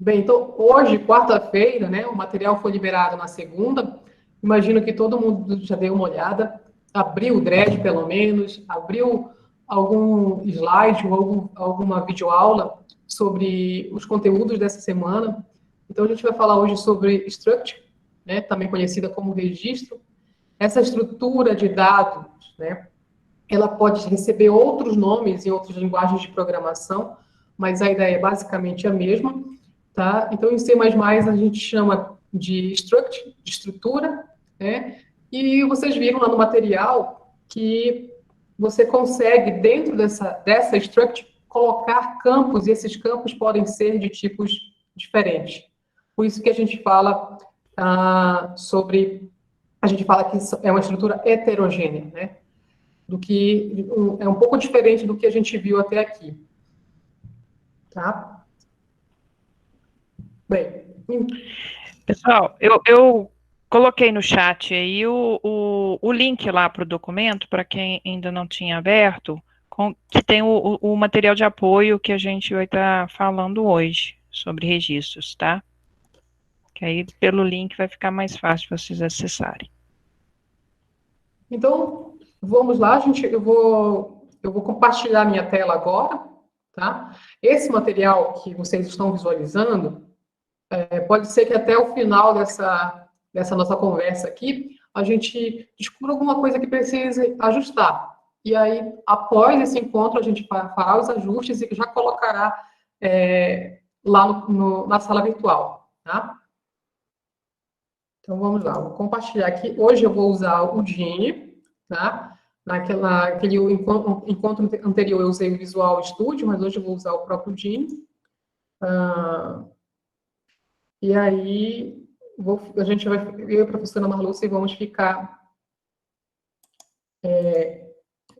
Bem, então, hoje, quarta-feira, né, o material foi liberado na segunda. Imagino que todo mundo já deu uma olhada, abriu o Dredd, pelo menos, abriu algum slide ou alguma videoaula sobre os conteúdos dessa semana. Então, a gente vai falar hoje sobre Struct, né, também conhecida como registro. Essa estrutura de dados, né, ela pode receber outros nomes em outras linguagens de programação, mas a ideia é basicamente a mesma, tá? Então, em C++ a gente chama de struct, de estrutura, né? E vocês viram lá no material que você consegue, dentro dessa struct, colocar campos, e esses campos podem ser de tipos diferentes. Por isso que a gente fala a gente fala que é uma estrutura heterogênea, né? É um pouco diferente do que a gente viu até aqui, tá? Bem, Pessoal, eu coloquei no chat aí o link lá para o documento, para quem ainda não tinha aberto, que tem o material de apoio que a gente vai estar falando hoje, sobre registros, tá? Que aí pelo link vai ficar mais fácil vocês acessarem. então, vamos lá, gente. Eu vou compartilhar minha tela agora, tá? Esse material que vocês estão visualizando, pode ser que até o final dessa nossa conversa aqui, a gente descubra alguma coisa que precise ajustar. E aí, após esse encontro, a gente fará os ajustes e já colocará lá na sala virtual, tá? Então, vamos lá, vou compartilhar aqui. Hoje eu vou usar o Gene, tá? Naquele encontro anterior eu usei o Visual Studio, mas hoje eu vou usar o próprio Gene. E aí, a gente vai, eu e a professora Marluce vamos ficar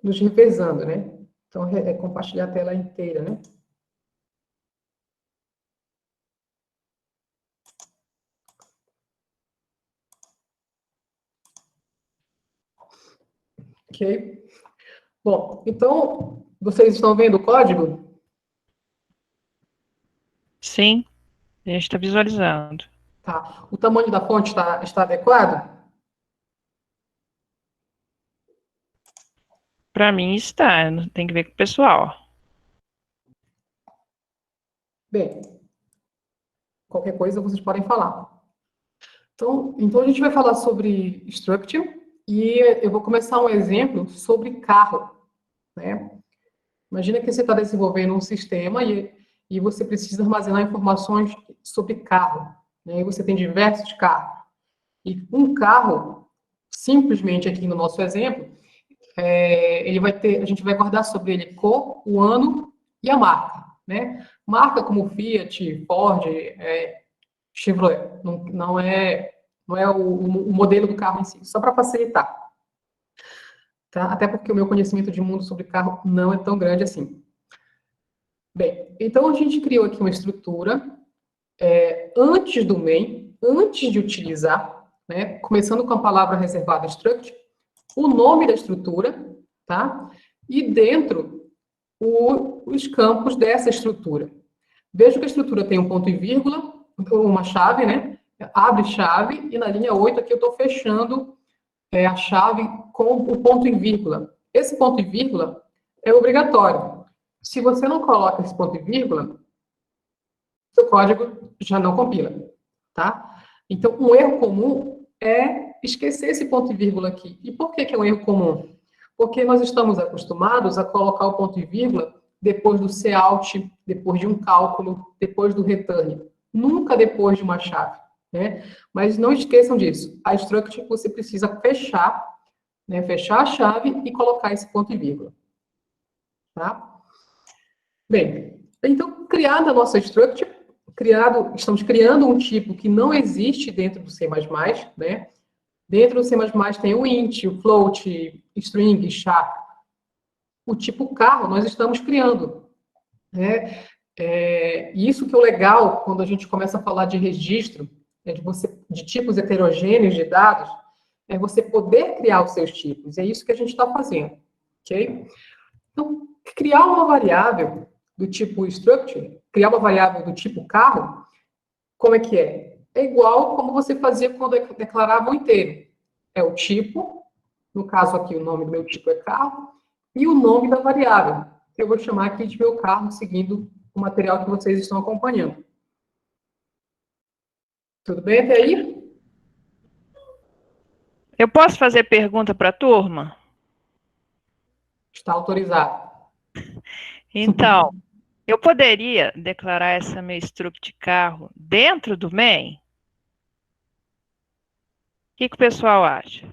nos revezando, né? Então, compartilhar a tela inteira, né? Ok? Bom, então, vocês estão vendo o código? Sim, a gente está visualizando. Tá. O tamanho da fonte está adequado? Para mim está, tem que ver com o pessoal. Bem, qualquer coisa vocês podem falar. Então a gente vai falar sobre structure e eu vou começar um exemplo sobre carro, né? Imagina que você está desenvolvendo um sistema e você precisa armazenar informações sobre carro, né? E você tem diversos carros. E um carro, simplesmente aqui no nosso exemplo, a gente vai guardar sobre ele cor, o ano e a marca, né? Marca como Fiat, Ford, Chevrolet, não é o modelo do carro em si, só para facilitar, tá? Até porque o meu conhecimento de mundo sobre carro não é tão grande assim. Bem, então a gente criou aqui uma estrutura antes do main, antes de utilizar, né? Começando com a palavra reservada struct, o nome da estrutura, tá? E dentro os campos dessa estrutura. Veja que a estrutura tem um ponto e vírgula, uma chave, né? Abre chave, e na linha 8 aqui eu estou fechando a chave com o ponto e vírgula. Esse ponto e vírgula é obrigatório. Se você não coloca esse ponto e vírgula, seu código já não compila, tá? Então, um erro comum é esquecer esse ponto e vírgula aqui. E por que é um erro comum? Porque nós estamos acostumados a colocar o ponto e vírgula depois do cout, depois de um cálculo, depois do return. Nunca depois de uma chave, né? Mas não esqueçam disso. A struct você precisa fechar, né? Fechar a chave e colocar esse ponto e vírgula, tá? Bem, então, criada a nossa struct, estamos criando um tipo que não existe dentro do C++, né? Dentro do C++ tem o int, o float, string, char. O tipo carro nós estamos criando, né? Isso que é o legal quando a gente começa a falar de registro, de tipos heterogêneos de dados, é você poder criar os seus tipos. É isso que a gente está fazendo, ok? Então, criar uma variável do tipo structure, criar uma variável do tipo carro, Como é que é? É igual como você fazia quando declarava o inteiro. É o tipo, no caso aqui o nome do meu tipo é carro, e o nome da variável. Eu vou chamar aqui de meu carro, seguindo o material que vocês estão acompanhando. Tudo bem até aí? Eu posso fazer pergunta para a turma? Está autorizado. Então, eu poderia declarar essa meu struct de carro dentro do main? O que o pessoal acha?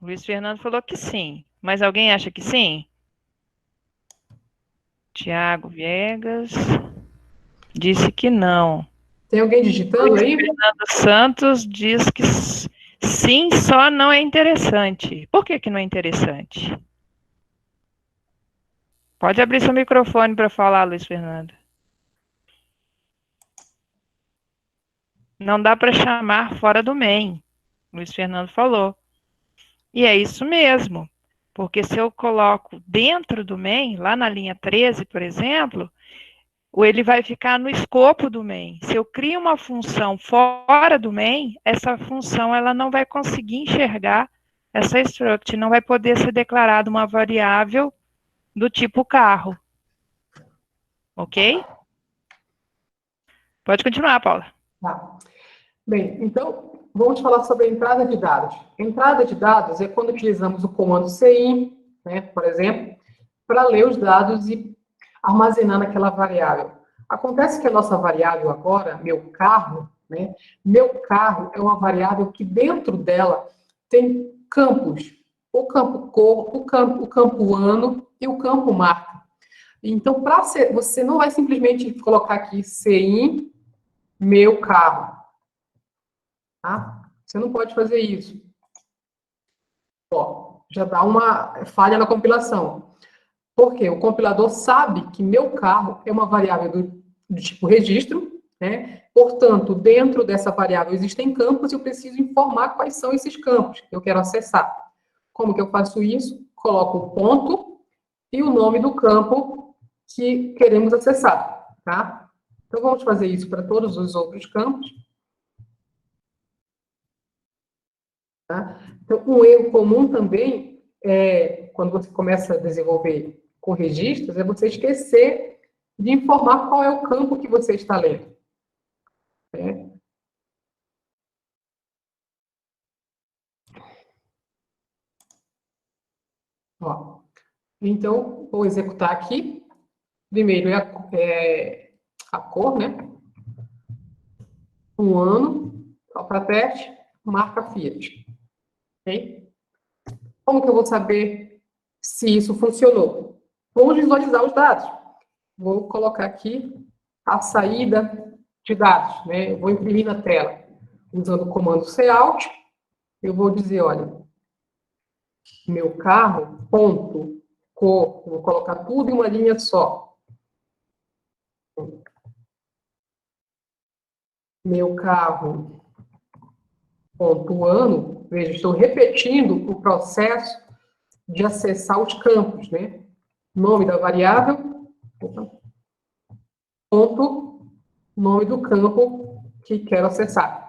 O Luiz Fernando falou que sim. Mas alguém acha que sim? Tiago Viegas disse que não. Tem alguém digitando Luiz aí? Fernando Santos diz que sim, só não é interessante. Por que não é interessante? Pode abrir seu microfone para falar, Luiz Fernando. Não dá para chamar fora do main. Luiz Fernando falou. E é isso mesmo. Porque se eu coloco dentro do main, lá na linha 13, por exemplo, ele vai ficar no escopo do main. Se eu crio uma função fora do main, essa função ela não vai conseguir enxergar essa struct, não vai poder ser declarada uma variável do tipo carro. Ok? Pode continuar, Paula. Tá. Bem, então, vamos falar sobre a entrada de dados. Entrada de dados é quando utilizamos o comando CIN, né, por exemplo, para ler os dados e armazenar naquela variável. Acontece que a nossa variável agora, meu carro, né, meu carro é uma variável que dentro dela tem campos. O campo cor, o campo ano e o campo marca. Então, você não vai simplesmente colocar aqui CIN, meu carro. Tá? Você não pode fazer isso. Ó, já dá uma falha na compilação. Por quê? O compilador sabe que meu carro é uma variável do tipo registro, né? Portanto, dentro dessa variável existem campos e eu preciso informar quais são esses campos que eu quero acessar. Como que eu faço isso? Coloco o ponto e o nome do campo que queremos acessar, tá? Então, vamos fazer isso para todos os outros campos. Tá? Então, um erro comum também, quando você começa a desenvolver com registros, é você esquecer de informar qual é o campo que você está lendo. Né? Ó, então, vou executar aqui. Primeiro a cor, né? Um ano, só para teste, marca Fiat. Ok? Como que eu vou saber se isso funcionou? Vamos visualizar os dados. Vou colocar aqui a saída de dados, né? Eu vou imprimir na tela. Usando o comando Cout, eu vou dizer, olha, meu carro, ponto, cor, vou colocar tudo em uma linha só. Meu carro, ponto, ano, veja, estou repetindo o processo de acessar os campos, né? Nome da variável, ponto, nome do campo que quero acessar.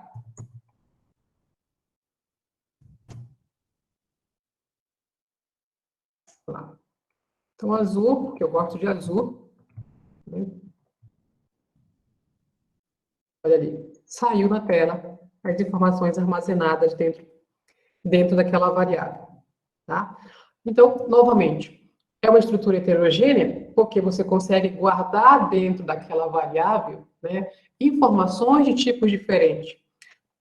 Então, azul, porque eu gosto de azul. Né? Olha ali, saiu na tela as informações armazenadas dentro daquela variável. Tá? Então, novamente, é uma estrutura heterogênea porque você consegue guardar dentro daquela variável, né, informações de tipos diferentes.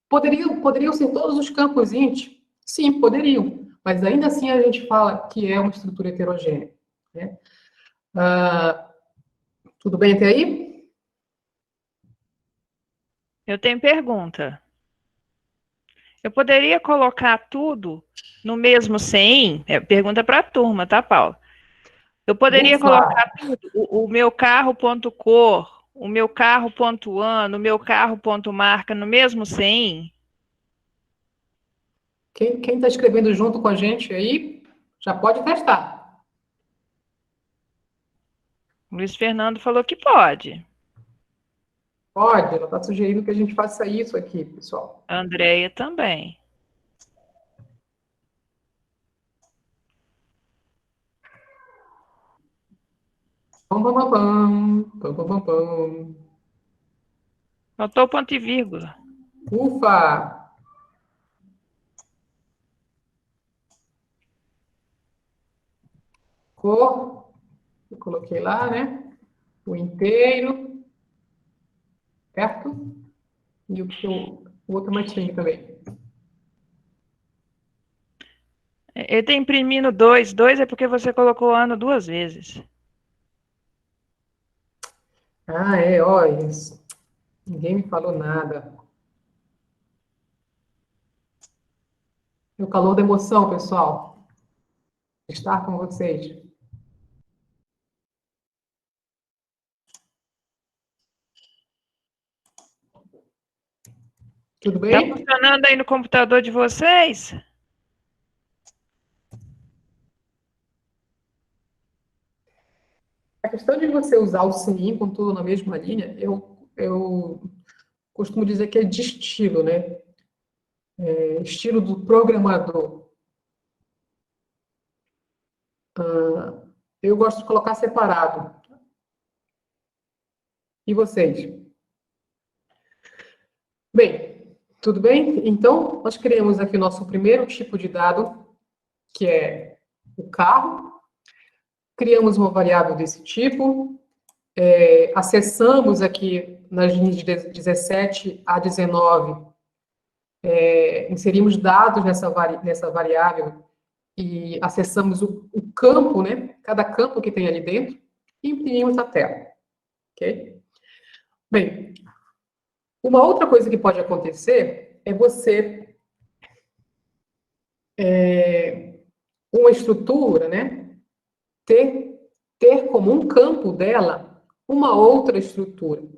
Poderiam ser todos os campos int? Sim, poderiam, mas ainda assim a gente fala que é uma estrutura heterogênea. Né? Tudo bem até aí? Eu tenho pergunta. Eu poderia colocar tudo no mesmo CIN? Pergunta para a turma, tá, Paula? Eu poderia colocar tudo, o meu carro ponto cor, o meu carro ponto ano, o meu carro ponto marca no mesmo CIN? Quem está escrevendo junto com a gente aí, já pode testar. O Luiz Fernando falou que pode. Pode, ela está sugerindo que a gente faça isso aqui, pessoal. A Andréia também. Pam, pam, pam, pam, pam, pam, pam, pam. Faltou o ponto e vírgula. Ufa! Cor, eu coloquei lá, né? O inteiro, certo? E o outro matinho também. Ele está imprimindo 2. 2 é porque você colocou o ano 2 vezes. Ah, é, olha, ninguém me falou nada. É o calor da emoção, pessoal. Estar com vocês. Tudo Está bem? funcionando aí no computador de vocês? A questão de você usar o sininho com tudo na mesma linha, eu costumo dizer que é de estilo, né? É estilo do programador. Eu gosto de colocar separado. E vocês? Bem, tudo bem? Então, nós criamos aqui o nosso primeiro tipo de dado, que é o carro. Criamos uma variável desse tipo. Acessamos aqui nas linhas de 17 a 19, inserimos dados nessa variável e acessamos o campo, né? Cada campo que tem ali dentro, e imprimimos na tela. Ok? Bem, uma outra coisa que pode acontecer é você, uma estrutura, né? Ter como um campo dela uma outra estrutura. Ou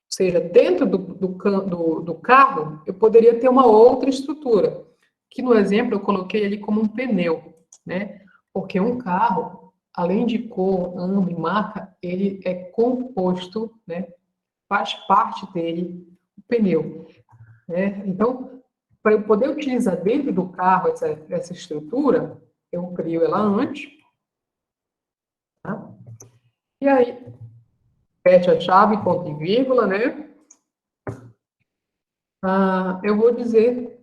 seja, dentro do carro, eu poderia ter uma outra estrutura, que no exemplo eu coloquei ali como um pneu, né? Porque um carro, além de cor, ano e marca, ele é composto, né? Faz parte dele o pneu, né? Então, para eu poder utilizar dentro do carro essa estrutura, eu crio ela antes, tá? E aí, aperte a chave, ponto e vírgula, né? Eu vou dizer,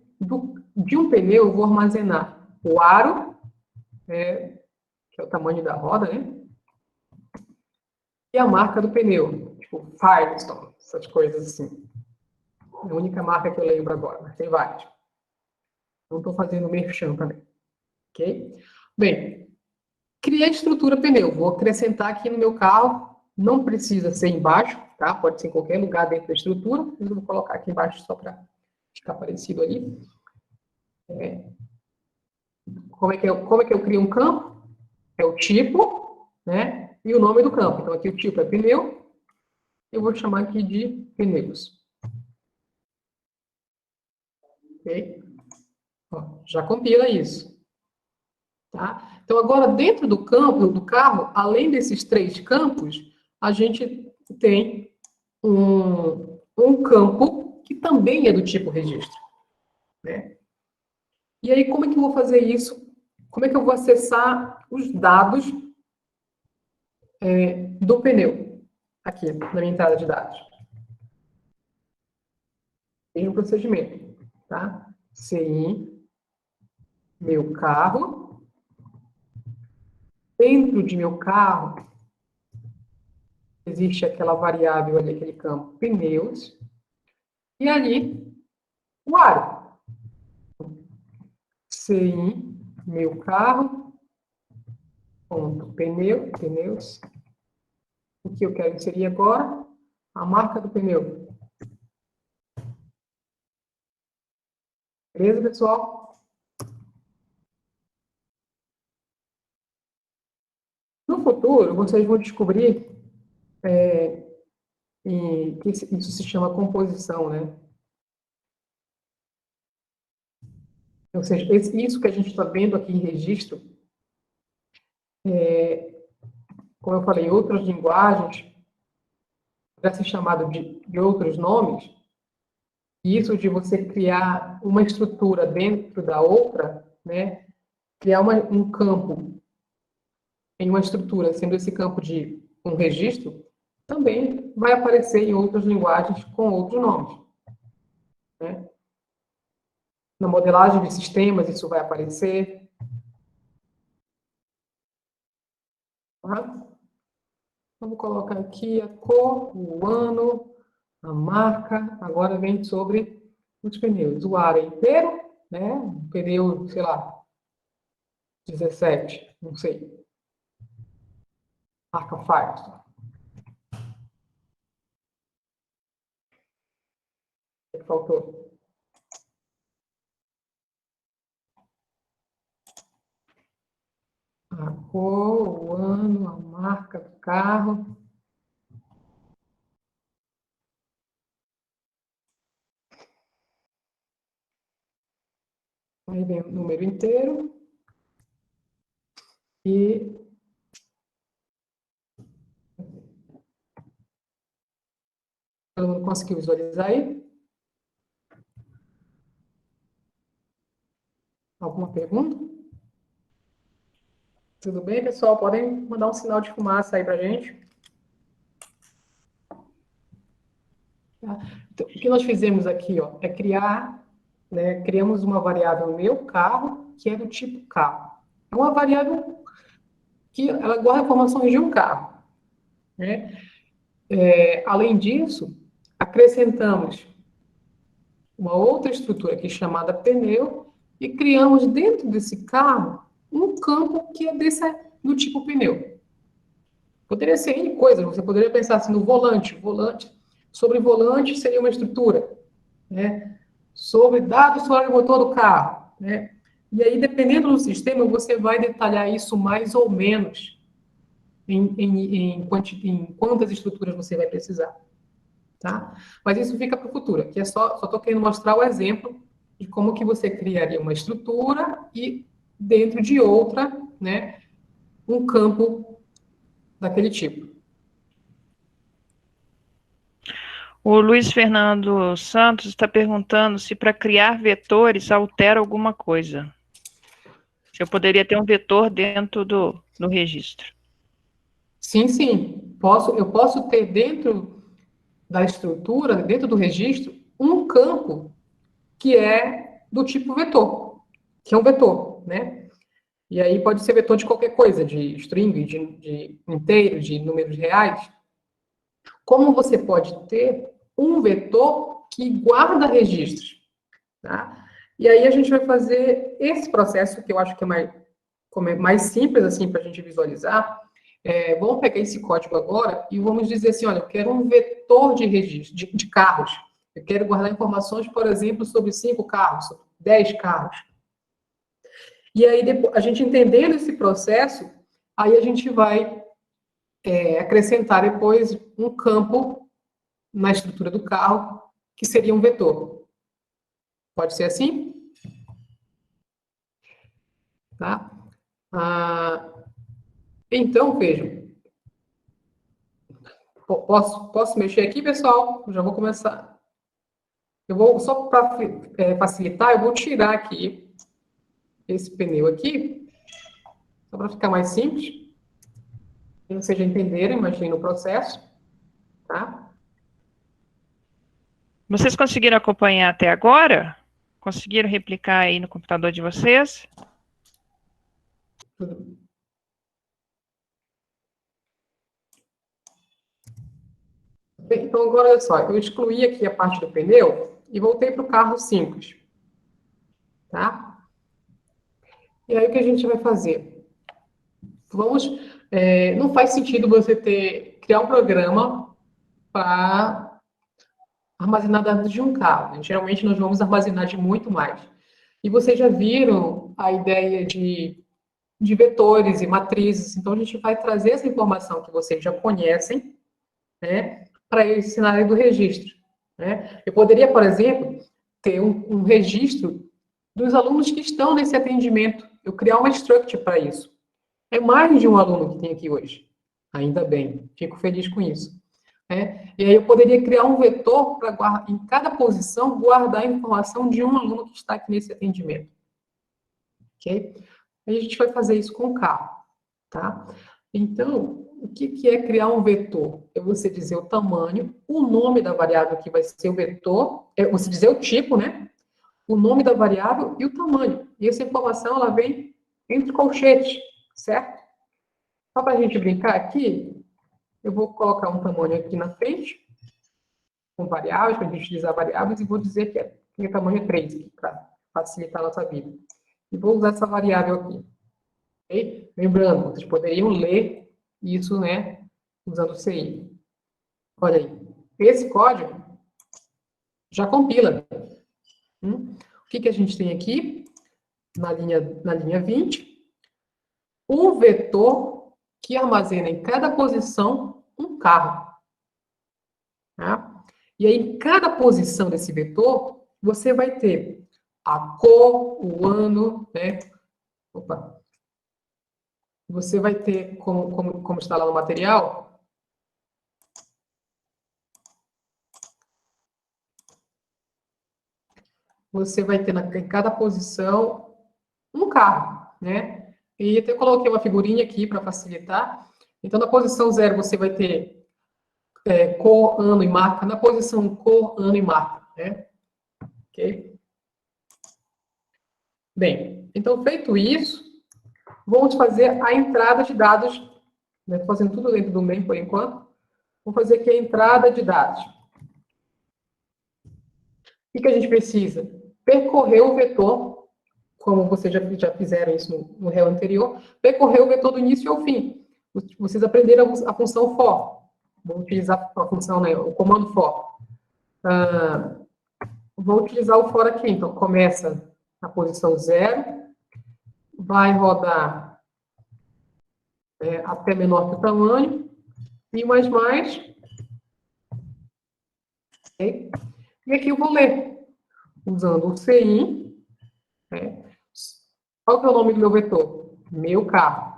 de um pneu, eu vou armazenar o aro, que é o tamanho da roda, né? E a marca do pneu, tipo Firestone, essas coisas assim. É a única marca que eu lembro agora, mas tem várias. Não estou fazendo merchan também, ok? Bem, criei a estrutura pneu. Vou acrescentar aqui no meu carro. Não precisa ser embaixo, tá? Pode ser em qualquer lugar dentro da estrutura. Mas eu vou colocar aqui embaixo só para ficar parecido ali. Como é que eu crio um campo? É o tipo, né? E o nome do campo. Então, aqui o tipo é pneu. Eu vou chamar aqui de pneus. Ok? Ó, já compila isso. Tá? Então, agora, dentro do campo, do carro, além desses 3 campos, a gente tem um campo que também é do tipo registro, né? E aí, como é que eu vou fazer isso? Como é que eu vou acessar os dados do pneu aqui na minha entrada de dados? Mesmo procedimento, tá? CI, meu carro. Dentro de meu carro, existe aquela variável ali, aquele campo pneus. E ali, o aro. CI, meu carro, ponto, pneus. O que eu quero inserir agora? A marca do pneu. Beleza, pessoal? No futuro, vocês vão descobrir que isso se chama composição, né? Ou seja, isso que a gente está vendo aqui em registro, como eu falei, em outras linguagens, para ser chamado de outros nomes, isso de você criar uma estrutura dentro da outra, né? Criar um campo em uma estrutura, sendo esse campo de um registro, também vai aparecer em outras linguagens com outros nomes, né? Na modelagem de sistemas, isso vai aparecer. Tá? Vamos colocar aqui a cor, o ano, a marca. Agora vem sobre os pneus. O ar é inteiro, né? O pneu, sei lá, 17, não sei. Marca Firestone. O que faltou? A cor, o ano, a marca do carro. Aí vem o número inteiro. E todo mundo conseguiu visualizar aí? Alguma pergunta? Tudo bem, pessoal? Podem mandar um sinal de fumaça aí pra gente. Tá? Então, o que nós fizemos aqui, ó, é criar, né, criamos uma variável meu carro, que é do tipo carro. É uma variável que ela guarda informações de um carro, né? Além disso, acrescentamos uma outra estrutura aqui chamada pneu e criamos dentro desse carro um campo que é do tipo pneu. Poderia ser N coisas, você poderia pensar assim no volante. Sobre volante seria uma estrutura, né? Sobre dados sobre o motor do carro, né? E aí, dependendo do sistema, você vai detalhar isso mais ou menos em quantas estruturas você vai precisar, tá? Mas isso fica para o futuro. Aqui é só estou querendo mostrar o exemplo de como que você criaria uma estrutura e dentro de outra, né, um campo daquele tipo. O Luiz Fernando Santos está perguntando se para criar vetores altera alguma coisa. Se eu poderia ter um vetor dentro do registro. Sim, sim. Eu posso ter dentro da estrutura, dentro do registro, um campo que é do tipo vetor, que é um vetor, né? E aí pode ser vetor de qualquer coisa, de string, de inteiro, de números reais. Como você pode ter um vetor que guarda registros, tá? E aí a gente vai fazer esse processo, que eu acho que é mais simples, assim, para a gente visualizar. Vamos pegar esse código agora e vamos dizer assim, olha, eu quero um vetor de registro, de carros. Eu quero guardar informações, por exemplo, sobre 5 carros, sobre 10 carros. E aí, depois, a gente entendendo esse processo, aí a gente vai acrescentar depois um campo na estrutura do carro, que seria um vetor. Pode ser assim? Tá? Então, vejam. Posso mexer aqui, pessoal? Já vou começar. Eu vou, só para facilitar, eu vou tirar aqui esse pneu aqui, só para ficar mais simples. Que vocês já entenderam, imagina o processo. Tá? Vocês conseguiram acompanhar até agora? Conseguiram replicar aí no computador de vocês? Tudo. Bem, então, agora, olha só, eu excluí aqui a parte do pneu e voltei para o carro simples. Tá? E aí, o que a gente vai fazer? Não faz sentido você criar um programa para armazenar dados de um carro, né? Geralmente, nós vamos armazenar de muito mais. E vocês já viram a ideia de vetores e matrizes, então a gente vai trazer essa informação que vocês já conhecem, né, para esse cenário do registro, né? Eu poderia, por exemplo, ter um registro dos alunos que estão nesse atendimento, eu criar uma structure para isso. É mais de um aluno que tem aqui hoje, ainda bem, fico feliz com isso. né? E aí eu poderia criar um vetor para, em cada posição, guardar a informação de um aluno que está aqui nesse atendimento. Ok? Aí a gente vai fazer isso com o carro, tá? Então, o que é criar um vetor? É você dizer o tamanho, o nome da variável que vai ser o vetor, é você dizer o tipo, né? O nome da variável e o tamanho. E essa informação, ela vem entre colchetes, certo? Só para a gente brincar aqui, eu vou colocar um tamanho aqui na frente, com variáveis, para a gente utilizar variáveis, e vou dizer que o tamanho é 3, para facilitar a nossa vida. E vou usar essa variável aqui. Okay? Lembrando, vocês poderiam ler isso, né, usando o CI. Olha aí. Esse código já compila. O que a gente tem aqui? Na linha 20, um vetor que armazena em cada posição um carro. Tá? E aí, em cada posição desse vetor, você vai ter a cor, o ano, né? Opa. Você vai ter, como está lá no material, você vai ter em cada posição um carro, né? E até coloquei uma figurinha aqui para facilitar. Então, na posição 0, você vai ter cor, ano e marca. Na posição cor, ano e marca, né? Ok? Bem, então, feito isso, vamos fazer a entrada de dados. Estou fazendo tudo dentro do main, por enquanto. Vou fazer aqui a entrada de dados. O que a gente precisa? Percorrer o vetor, como vocês já fizeram isso no réu anterior, percorrer o vetor do início ao fim. Vocês aprenderam a função for. Vou utilizar a função, né, o comando for. Vou utilizar o for aqui. Então, começa na posição 0, vai rodar até menor que o tamanho, e mais, okay? E aqui eu vou ler, usando o CIN, né? Qual que é o nome do meu vetor? Meu carro.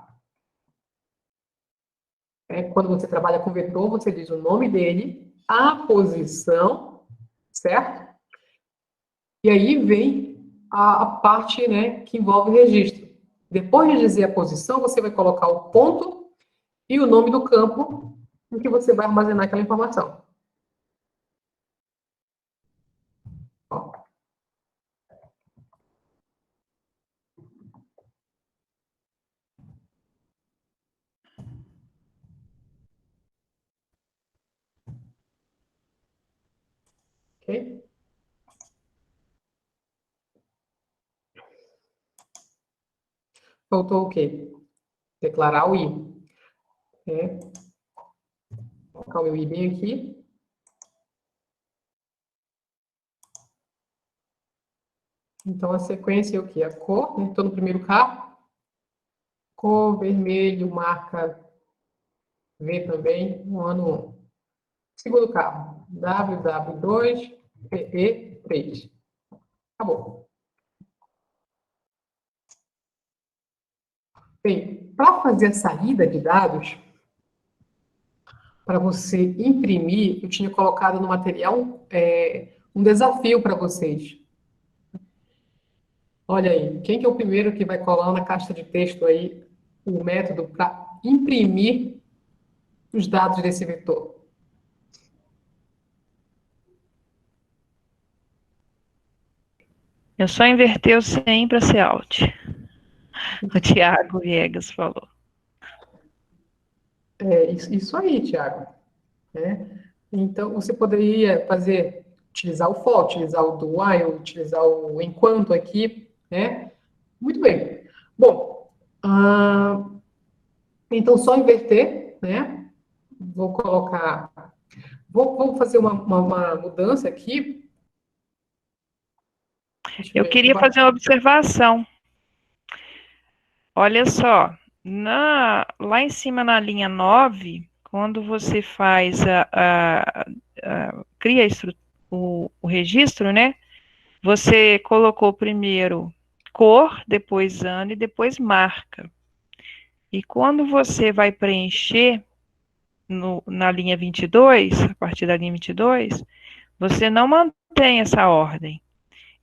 Quando você trabalha com vetor, você diz o nome dele, a posição, certo? E aí vem a parte, né, que envolve o registro. Depois de dizer a posição, você vai colocar o ponto e o nome do campo em que você vai armazenar aquela informação. Ó. Ok? Faltou o quê? Declarar o I. Vou colocar o meu I bem aqui. Então, a sequência é o quê? A cor, né? Estou no primeiro carro. Cor, vermelho, marca V também, no ano 1. Segundo carro, WW2, PE3. Acabou. Bem, para fazer a saída de dados, para você imprimir, eu tinha colocado no material um desafio para vocês. Olha aí, quem que é o primeiro que vai colar na caixa de texto aí o método para imprimir os dados desse vetor? Eu só inverter o 100 para ser alt. O Tiago Viegas falou. Isso aí, Tiago. Então, você poderia utilizar o for, utilizar o do while, utilizar o enquanto aqui, né? Muito bem. Bom, então só inverter, né? Vou fazer uma mudança aqui. Eu queria fazer uma observação. Olha só, lá em cima na linha 9, quando você faz cria o registro, né? Você colocou primeiro cor, depois ano e depois marca. E quando você vai preencher, na linha 22, a partir da linha 22, você não mantém essa ordem.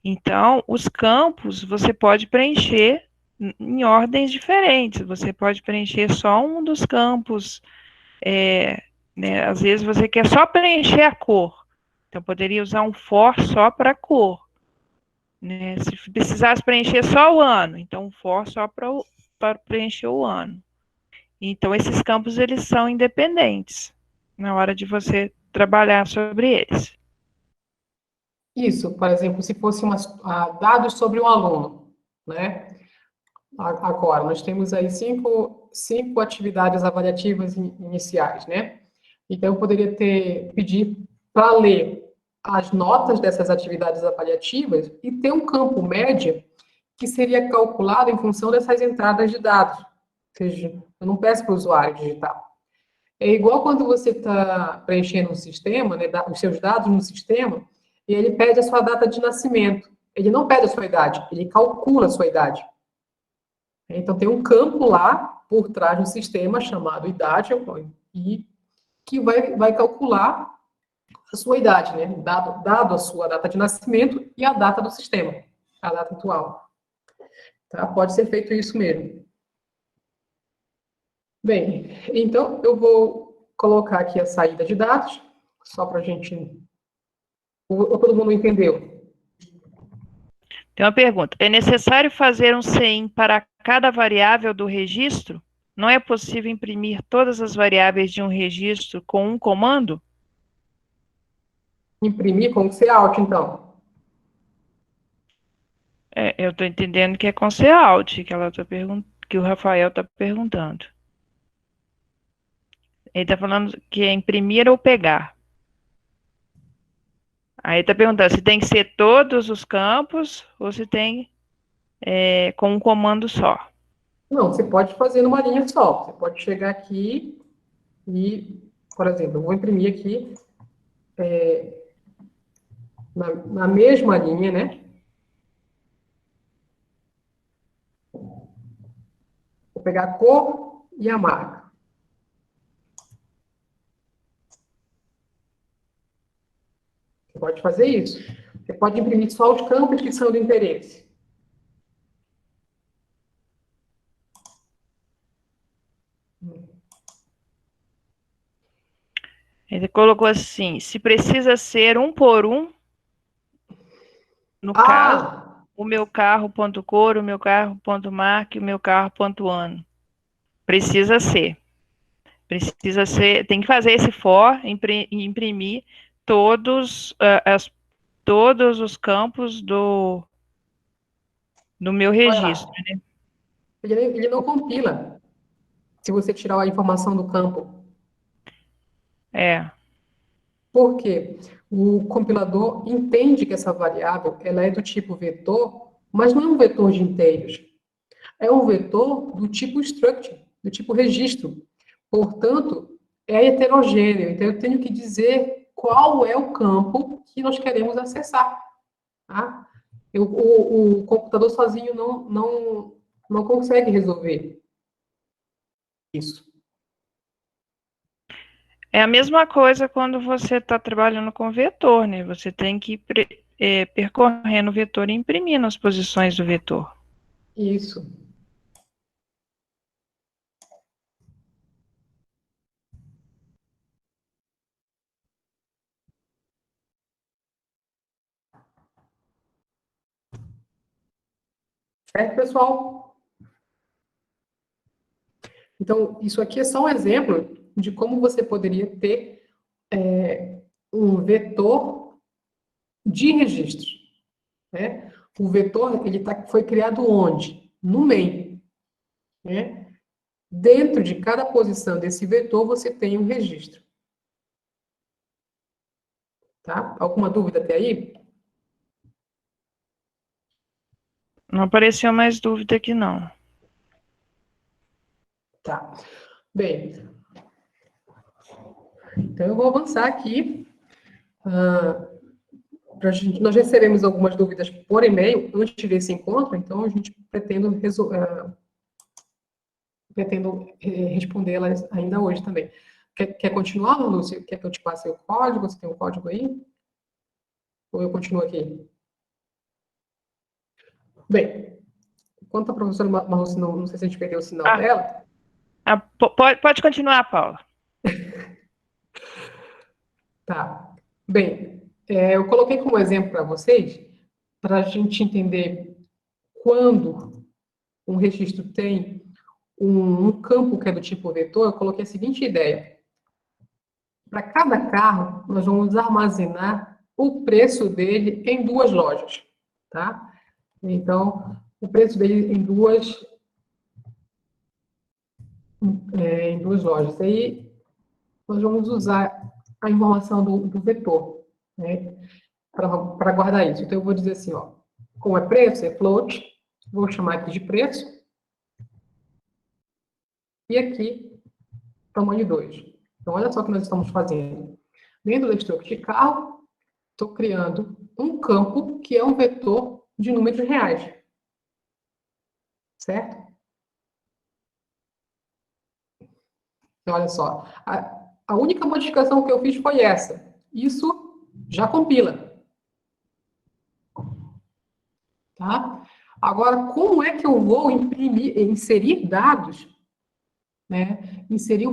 Então, os campos você pode preencher em ordens diferentes. Você pode preencher só um dos campos. Né, às vezes você quer só preencher a cor. Então, poderia usar um for só para a cor. Né? Se precisasse preencher só o ano, então um for só para preencher o ano. Então, esses campos, eles são independentes na hora de você trabalhar sobre eles. Isso, por exemplo, se fosse dados sobre um aluno, né? Agora, nós temos aí cinco atividades avaliativas iniciais, né? Então, eu poderia pedir para ler as notas dessas atividades avaliativas e ter um campo média que seria calculado em função dessas entradas de dados. Ou seja, eu não peço para o usuário digitar. É igual quando você está preenchendo um sistema, né, os seus dados no sistema, e ele pede a sua data de nascimento. Ele não pede a sua idade, ele calcula a sua idade. Então, tem um campo lá por trás do sistema chamado idade, e que vai calcular a sua idade, né? Dado a sua data de nascimento e a data do sistema, a data atual. Tá? Pode ser feito isso mesmo. Bem, então eu vou colocar aqui a saída de dados, só para a gente... Ou todo mundo entendeu? Tem uma pergunta. É necessário fazer um CIN para cada variável do registro? Não é possível imprimir todas as variáveis de um registro com um comando? Imprimir com o Alt, então. Eu estou entendendo que é com Alt que o Rafael está perguntando. Ele está falando que é imprimir ou pegar. Aí está perguntando se tem que ser todos os campos ou se tem com um comando só. Não, você pode fazer numa linha só. Você pode chegar aqui e, por exemplo, eu vou imprimir aqui na mesma linha, né? Vou pegar a cor e a marca. Você pode fazer isso. Você pode imprimir só os campos que são de interesse. Ele colocou assim, se precisa ser um por um, no caso, o meu carro.cor, o meu carro.marca, o meu carro.ano. Precisa ser. Tem que fazer esse for e imprimir todos os campos do meu registro. Né? Ele não compila se você tirar a informação do campo. Por quê? O compilador entende que essa variável ela é do tipo vetor, mas não é um vetor de inteiros. É um vetor do tipo struct, do tipo registro. Portanto, é heterogêneo. Então, eu tenho que dizer qual é o campo que nós queremos acessar. Tá? O computador sozinho não consegue resolver isso. É a mesma coisa quando você está trabalhando com vetor, né? Você tem que ir percorrendo o vetor e imprimindo as posições do vetor. Isso. Certo, pessoal? Então, isso aqui é só um exemplo de como você poderia ter um vetor de registro. Né? O vetor foi criado onde? No meio. Né? Dentro de cada posição desse vetor, você tem um registro. Tá? Alguma dúvida até aí? Não apareceu mais dúvida aqui, não. Tá. Bem, então eu vou avançar aqui. Nós recebemos algumas dúvidas por e-mail antes desse encontro, então a gente pretendo respondê-las ainda hoje também. Quer continuar, Lúcia? Quer que eu te passe o código? Você tem um código aí? Ou eu continuo aqui? Bem, enquanto a professora Marluce, não sei se a gente perdeu o sinal dela. Pode continuar, Paula. Tá. Bem, eu coloquei como exemplo para vocês, para a gente entender quando um registro tem um campo que é do tipo vetor, eu coloquei a seguinte ideia. Para cada carro, nós vamos armazenar o preço dele em duas lojas, tá? Então, o preço dele em duas lojas. Aí, nós vamos usar a informação do vetor, né, para guardar isso. Então, eu vou dizer assim, ó, como é preço, é float, vou chamar aqui de preço, e aqui, tamanho 2. Então, olha só o que nós estamos fazendo. Dentro do struct de carro, estou criando um campo que é um vetor de números reais. Certo? Então, olha só. A única modificação que eu fiz foi essa. Isso já compila. Tá? Agora, como é que eu vou inserir dados, né? Inserir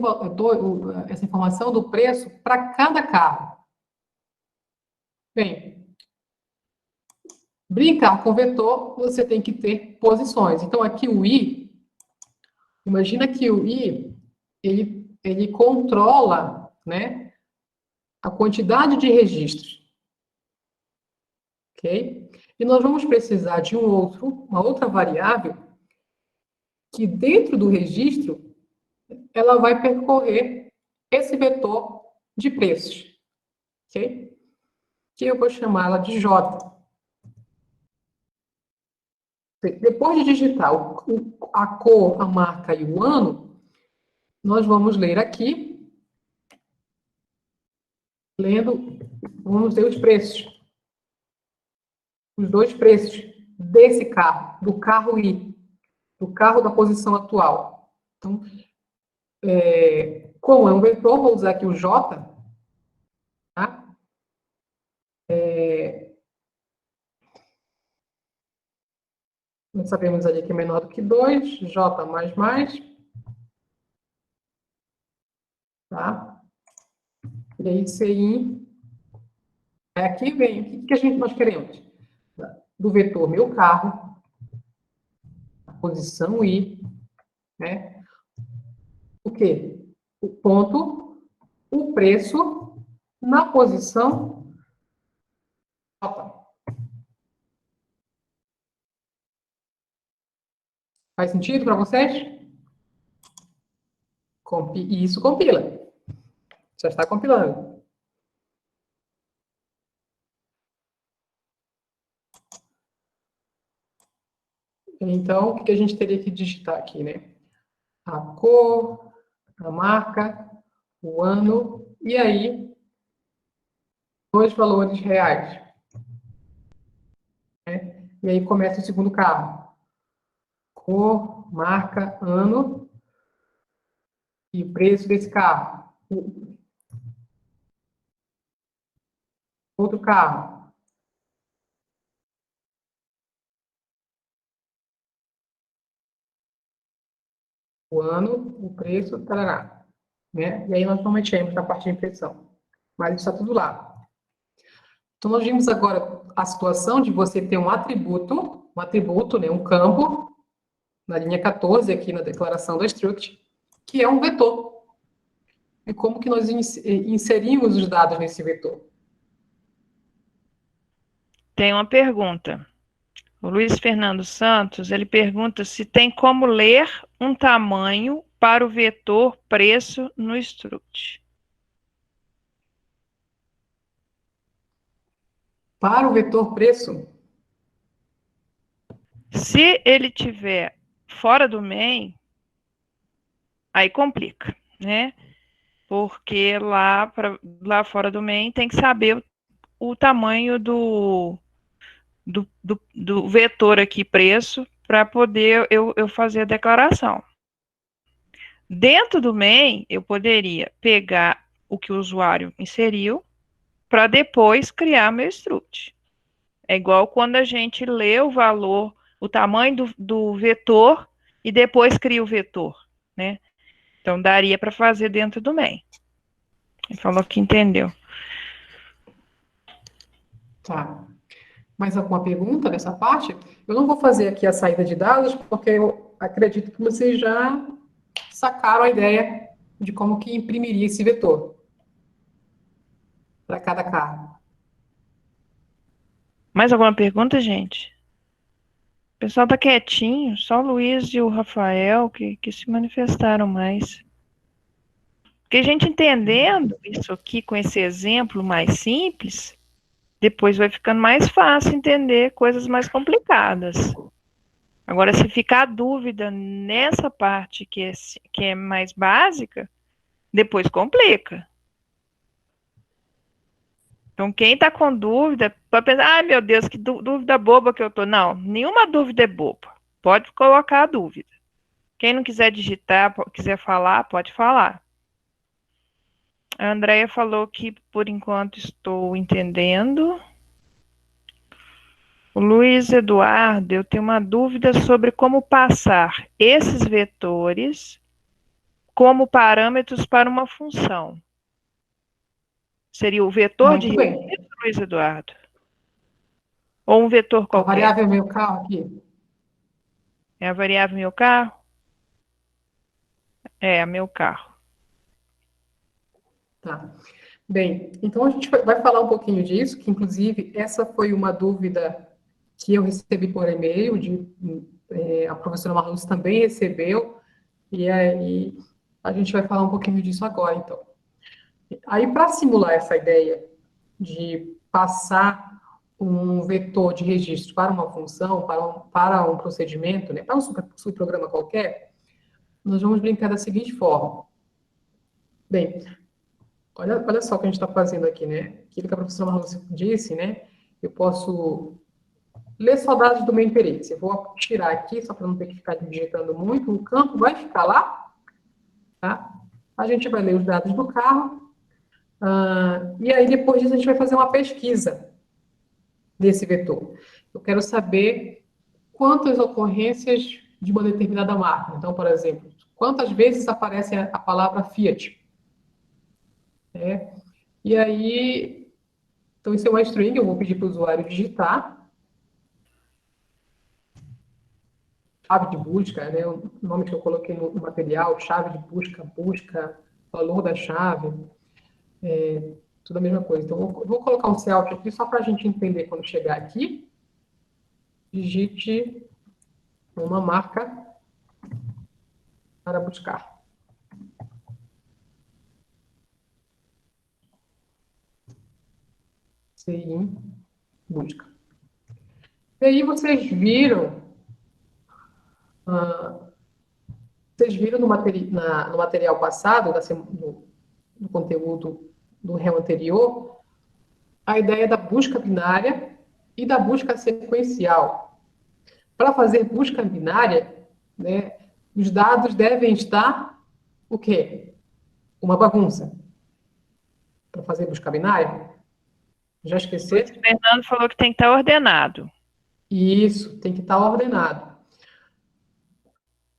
essa informação do preço para cada carro? Bem, brincar com vetor, você tem que ter posições. Então, aqui o i, imagina que o i, ele controla, né, a quantidade de registros. Ok? E nós vamos precisar de uma outra variável, que dentro do registro, ela vai percorrer esse vetor de preços. Ok? Que eu vou chamá-la de J. Depois de digitar a cor, a marca e o ano, nós vamos ler aqui, vamos ler os preços. Os dois preços desse carro, do carro I, do carro da posição atual. Então, como é um vetor, vou usar aqui o J, tá? Nós sabemos ali que é menor do que 2, J mais, tá? E aí, CI, aqui vem, o que nós queremos? Do vetor meu carro, a posição I, né? O quê? O ponto, o preço na posição J. Faz sentido para vocês? E isso compila. Já está compilando. Então, o que a gente teria que digitar aqui, né? A cor, a marca, o ano, e aí, dois valores reais. Né? E aí começa o segundo carro. Cor, marca, ano e o preço desse carro. Outro carro. O ano, o preço, tarará. Né? E aí nós não mexemos na parte de impressão. Mas está tudo lá. Então, nós vimos agora a situação de você ter um atributo, né, um campo, na linha 14, aqui na declaração da struct, que é um vetor. E como que nós inserimos os dados nesse vetor? Tem uma pergunta. O Luiz Fernando Santos, ele pergunta se tem como ler um tamanho para o vetor preço no struct. Para o vetor preço, se ele tiver fora do main, aí complica, né? Porque lá fora do main tem que saber o tamanho do vetor aqui, preço, para poder eu fazer a declaração. Dentro do main, eu poderia pegar o que o usuário inseriu para depois criar meu struct. É igual quando a gente lê o valor, o tamanho do vetor e depois cria o vetor, né? Então, daria para fazer dentro do main. Ele falou que entendeu. Tá. Mais alguma pergunta nessa parte? Eu não vou fazer aqui a saída de dados, porque eu acredito que vocês já sacaram a ideia de como que imprimiria esse vetor para cada carro. Mais alguma pergunta, gente? O pessoal tá quietinho, só o Luiz e o Rafael que se manifestaram mais. Porque a gente entendendo isso aqui com esse exemplo mais simples, depois vai ficando mais fácil entender coisas mais complicadas. Agora, se ficar dúvida nessa parte que é mais básica, depois complica. Então, quem está com dúvida, pode pensar, ai meu Deus, que dúvida boba que eu tô. Não, nenhuma dúvida é boba. Pode colocar a dúvida. Quem não quiser digitar, quiser falar, pode falar. A Andrea falou que, por enquanto, estou entendendo. O Luiz Eduardo, eu tenho uma dúvida sobre como passar esses vetores como parâmetros para uma função. Seria o vetor de Muito bem. registro, Luiz Eduardo? Ou um vetor A qualquer? variável meu carro aqui. É a variável meu carro? É, meu carro. Tá. Bem, então a gente vai falar um pouquinho disso, que inclusive essa foi uma dúvida que eu recebi por e-mail, a professora Marluz também recebeu, e aí a gente vai falar um pouquinho disso agora, então. Aí, para simular essa ideia de passar um vetor de registro para uma função, para um procedimento, né, para um subprograma qualquer, nós vamos brincar da seguinte forma. Bem, olha só o que a gente está fazendo aqui, né? Aquilo que a professora Marluz disse, né? Eu posso ler só dados do meu interesse. Eu vou tirar aqui, só para não ter que ficar digitando muito. O campo vai ficar lá, tá? A gente vai ler os dados do carro. E aí, depois disso, a gente vai fazer uma pesquisa desse vetor. Eu quero saber quantas ocorrências de uma determinada marca. Então, por exemplo, quantas vezes aparece a palavra Fiat. Né? E aí, então isso é uma string, eu vou pedir para o usuário digitar. Chave de busca, né? O nome que eu coloquei no material, chave de busca, valor da chave, tudo a mesma coisa. Então, eu vou colocar um Cout aqui só para a gente entender quando chegar aqui. Digite uma marca para buscar. Sim, busca. E aí vocês viram no material passado, no conteúdo do réu anterior, a ideia da busca binária e da busca sequencial. Para fazer busca binária, né, os dados devem estar o quê? Uma bagunça. Para fazer busca binária? Já esqueci? O Fernando falou que tem que estar ordenado. Isso, tem que estar ordenado.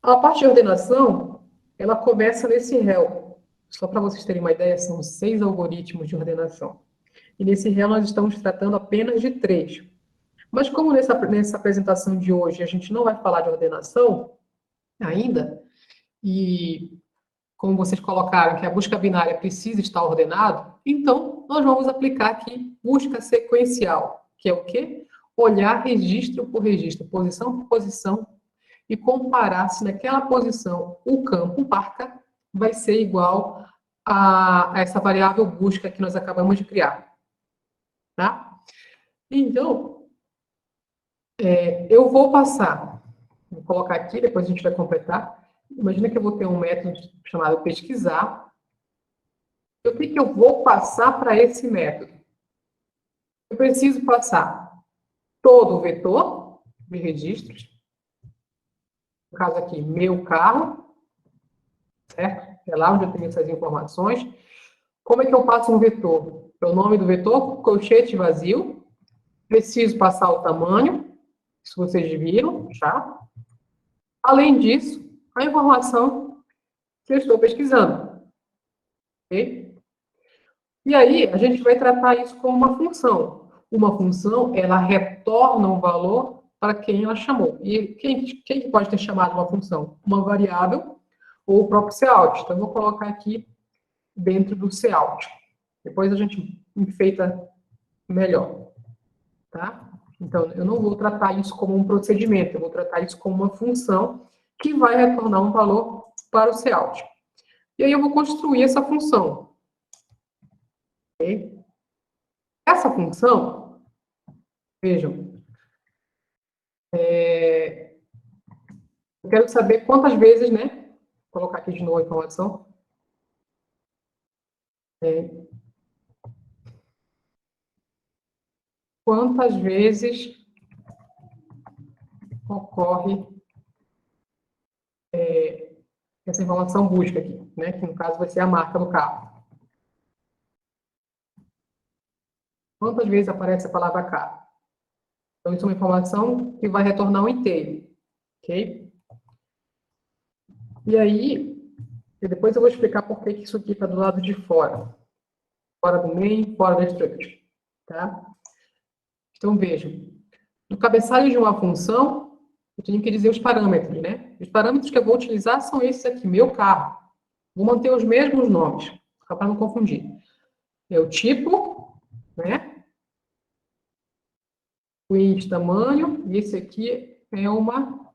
A parte de ordenação, ela começa nesse réu. Só para vocês terem uma ideia, são 6 algoritmos de ordenação. E nesse réu nós estamos tratando apenas de 3. Mas como nessa apresentação de hoje a gente não vai falar de ordenação ainda, e como vocês colocaram que a busca binária precisa estar ordenado, então nós vamos aplicar aqui busca sequencial, que é o quê? Olhar registro por registro, posição por posição, e comparar se naquela posição o campo marca vai ser igual a essa variável busca que nós acabamos de criar. Tá? Então, eu vou colocar aqui, depois a gente vai completar. Imagina que eu vou ter um método chamado pesquisar. O que eu vou passar para esse método? Eu preciso passar todo o vetor de registros, no caso aqui, meu carro, certo? É lá onde eu tenho essas informações. Como é que eu passo um vetor? É o nome do vetor, colchete vazio. Preciso passar o tamanho, isso vocês viram já. Além disso, a informação que eu estou pesquisando. Ok? E aí, a gente vai tratar isso como uma função. Uma função, ela retorna um valor para quem ela chamou. E quem pode ter chamado uma função? Uma variável ou o próprio cout. Então, eu vou colocar aqui dentro do cout. Depois a gente enfeita melhor, tá? Então, eu não vou tratar isso como um procedimento, eu vou tratar isso como uma função que vai retornar um valor para o cout. E aí eu vou construir essa função. Ok? Essa função, vejam, eu quero saber quantas vezes, né? Vou colocar aqui de novo a informação. Quantas vezes ocorre essa informação busca aqui, né? Que no caso vai ser a marca do carro. Quantas vezes aparece a palavra carro? Então, isso é uma informação que vai retornar um inteiro, ok? E aí, depois eu vou explicar por que isso aqui está do lado de fora. Fora do main, fora da structure, tá? Então, vejam. No cabeçalho de uma função, eu tenho que dizer os parâmetros, né? Os parâmetros que eu vou utilizar são esses aqui, meu carro. Vou manter os mesmos nomes, para não confundir. É o tipo, né? O int tamanho, e esse aqui é uma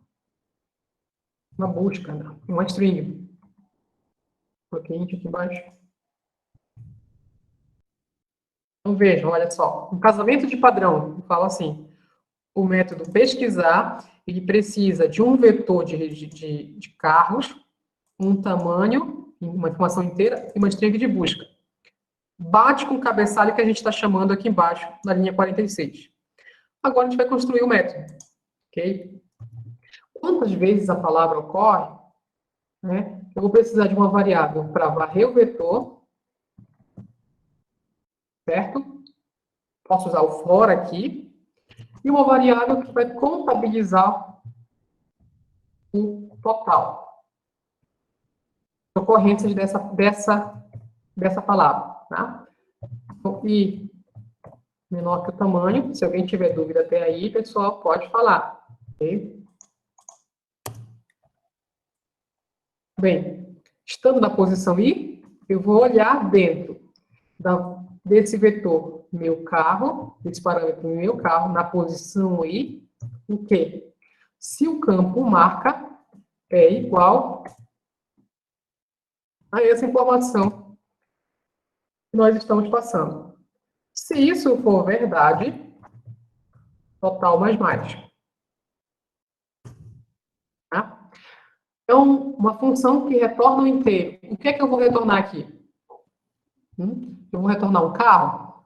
busca, né? Uma string. Coloquei int aqui embaixo. Então, vejam, olha só. Um casamento de padrão, eu falo assim, o método pesquisar, ele precisa de um vetor de carros, um tamanho, uma informação inteira, e uma string de busca. Bate com o cabeçalho que a gente está chamando aqui embaixo, na linha 46. Agora a gente vai construir o método. Ok? Quantas vezes a palavra ocorre, né? Eu vou precisar de uma variável para varrer o vetor, certo? Posso usar o for aqui, e uma variável que vai contabilizar o total de ocorrências dessa palavra, tá? Então, e menor que o tamanho, se alguém tiver dúvida até aí, pessoal, pode falar, ok? Bem, estando na posição I, eu vou olhar dentro desse vetor meu carro, desse parâmetro meu carro, na posição I, o quê? Se o campo marca é igual a essa informação que nós estamos passando. Se isso for verdade, total mais mais. Tá? Então, uma função que retorna um inteiro. O que é que eu vou retornar aqui? Eu vou retornar um carro?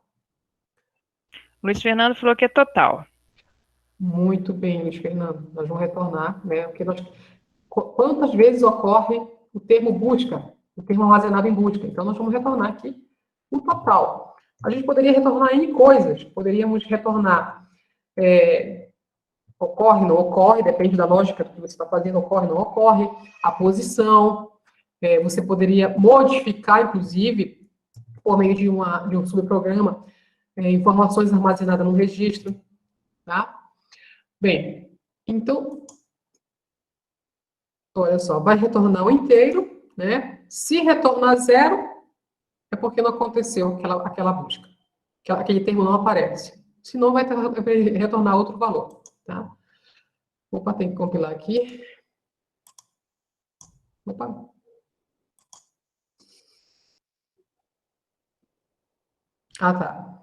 Luiz Fernando falou que é total. Muito bem, Luiz Fernando. Nós vamos retornar, né? Quantas vezes ocorre o termo busca, o termo armazenado em busca? Então, nós vamos retornar aqui o total. A gente poderia retornar N coisas. Poderíamos retornar ocorre, não ocorre, depende da lógica do que você está fazendo, ocorre, não ocorre, a posição. Você poderia modificar, inclusive, por meio de um subprograma, informações armazenadas no registro. Tá? Bem, então, olha só, vai retornar o inteiro, né? Se retornar zero, é porque não aconteceu aquela busca. Aquele termo não aparece. Senão, vai retornar outro valor, tá? Opa, tem que compilar aqui. Opa. Ah, tá.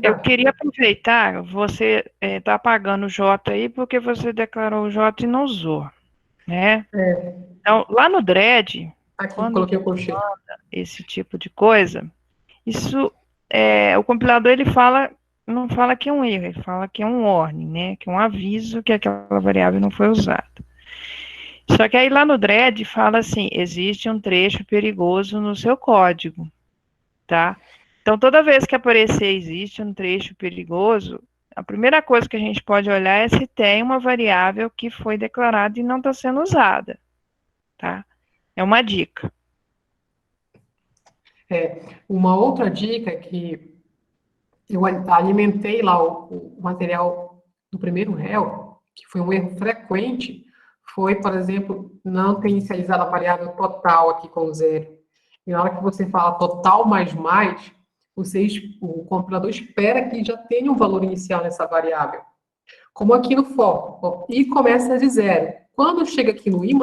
Eu queria aproveitar, você está apagando o J aí porque você declarou o J e não usou, né? Então, lá no DRED, Aqui, quando coloquei o colchete. esse tipo de coisa, isso, o compilador, ele fala, não fala que é um erro, ele fala que é um warning, né, que é um aviso que aquela variável não foi usada. Só que aí lá no DRED fala assim, existe um trecho perigoso no seu código, tá? Então, toda vez que aparecer existe um trecho perigoso, a primeira coisa que a gente pode olhar é se tem uma variável que foi declarada e não está sendo usada, tá? É uma dica. Uma outra dica é que eu alimentei lá o material do primeiro réu, que foi um erro frequente, foi, por exemplo, não ter inicializado a variável total aqui com zero. E na hora que você fala total mais, o compilador espera que já tenha um valor inicial nessa variável. Como aqui no for, ó, i começa de zero. Quando chega aqui no i++,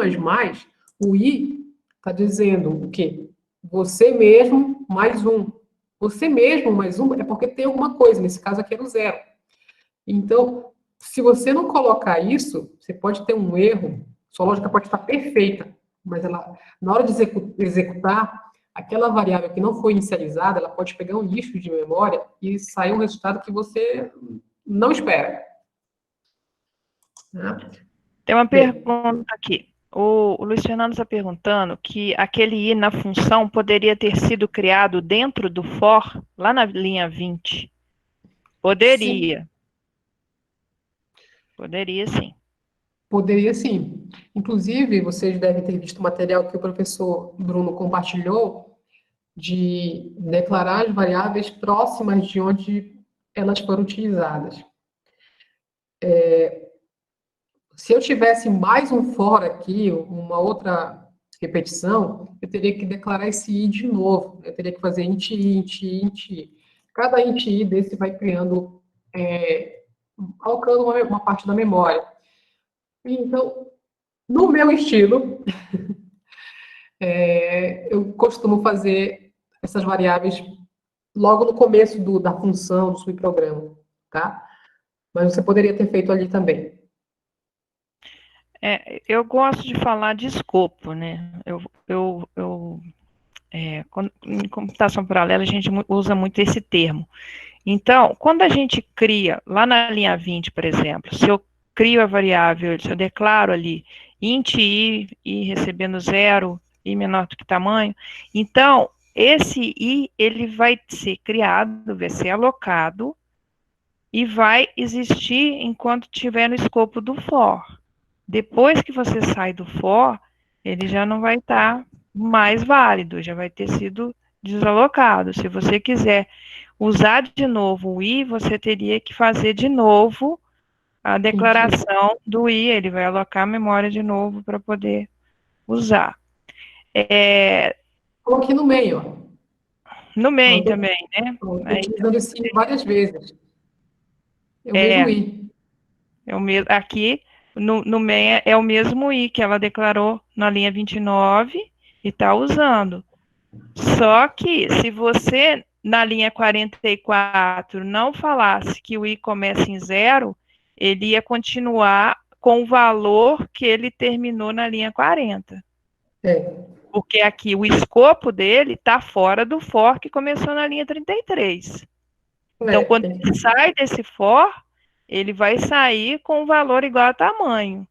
o i está dizendo o quê? Você mesmo mais um. Você mesmo mais um é porque tem alguma coisa, nesse caso aqui era o zero. Então, se você não colocar isso, você pode ter um erro, sua lógica pode estar perfeita, mas ela, na hora de executar, aquela variável que não foi inicializada, ela pode pegar um lixo de memória e sair um resultado que você não espera. Né? Tem uma Bem, pergunta aqui. O Luiz Fernando está perguntando que aquele i na função poderia ter sido criado dentro do for, lá na linha 20. sim, Poderia. Poderia, sim. poderia sim. Inclusive, vocês devem ter visto o material que o professor Bruno compartilhou de declarar as variáveis próximas de onde elas foram utilizadas. Se eu tivesse mais um for aqui, uma outra repetição, eu teria que declarar esse i de novo. Eu teria que fazer int i, int i, int i. Cada int i desse vai criando, alocando uma parte da memória. Então, no meu estilo, eu costumo fazer essas variáveis logo no começo da função, do subprograma, tá? Mas você poderia ter feito ali também. Eu gosto de falar de escopo, né? Em computação paralela, a gente usa muito esse termo. Então, quando a gente cria, lá na linha 20, por exemplo, se eu crio a variável, se eu declaro ali int i recebendo zero, i menor do que tamanho, então, esse i, ele vai ser criado, vai ser alocado, e vai existir enquanto estiver no escopo do for. Depois que você sai do for, ele já não vai estar mais válido, já vai ter sido desalocado. Se você quiser usar de novo o i, você teria que fazer de novo a Entendi. declaração do i, ele vai alocar a memória de novo para poder usar. É, Coloquei no meio, ó. no main Mandou, também, né? Aí, utilizando esse i várias vezes. É o mesmo é, i. é o mesmo, aqui no main é o mesmo i que ela declarou na linha 29 e está usando. Só que se você, na linha 44, não falasse que o i começa em zero, ele ia continuar com o valor que ele terminou na linha 40. É, Porque aqui o escopo dele está fora do for que começou na linha 33. Então, quando tem ele que... sai desse for, ele vai sair com o valor igual a tamanho.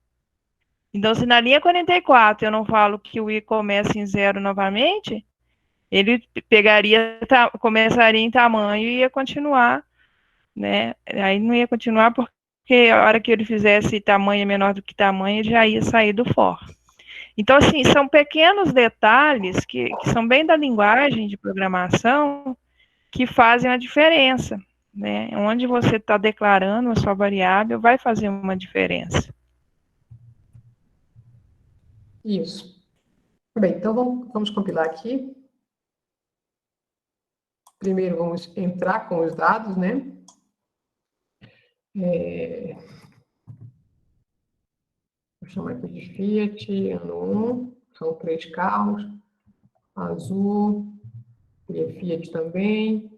Então, se na linha 44 eu não falo que o i começa em zero novamente, ele pegaria, começaria em tamanho e ia continuar, né? Aí não ia continuar porque a hora que ele fizesse tamanho menor do que tamanho, ele já ia sair do for. Então, assim, são pequenos detalhes que são bem da linguagem de programação que fazem a diferença, né? Onde você está declarando a sua variável vai fazer uma diferença. Isso. Bem, então vamos compilar aqui. Primeiro vamos entrar com os dados, né? Vou chamar aqui de Fiat, ano 1, são 3 carros. Azul, e é Fiat também.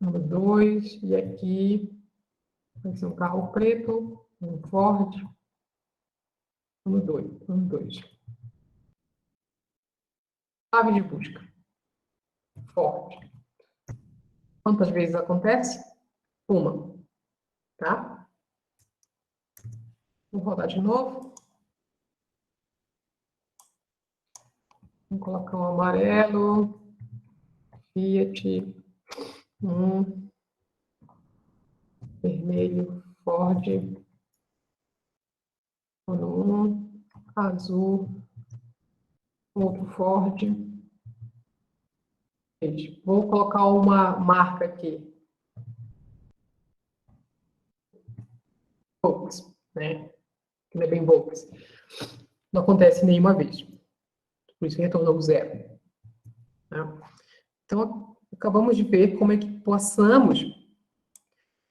Ano 2, e aqui vai ser um carro preto, um Ford. Ano 2, ano 2. Chave de busca. Ford. Quantas vezes acontece? Uma. Tá? Vou rodar de novo. Vou colocar um amarelo. Fiat. Vermelho. Ford. Azul. Outro Ford. Vou colocar uma marca aqui. Volks, né? Que não é bem Volks. Não acontece nenhuma vez. Por isso que retornamos zero. Tá? Então, acabamos de ver como é que possamos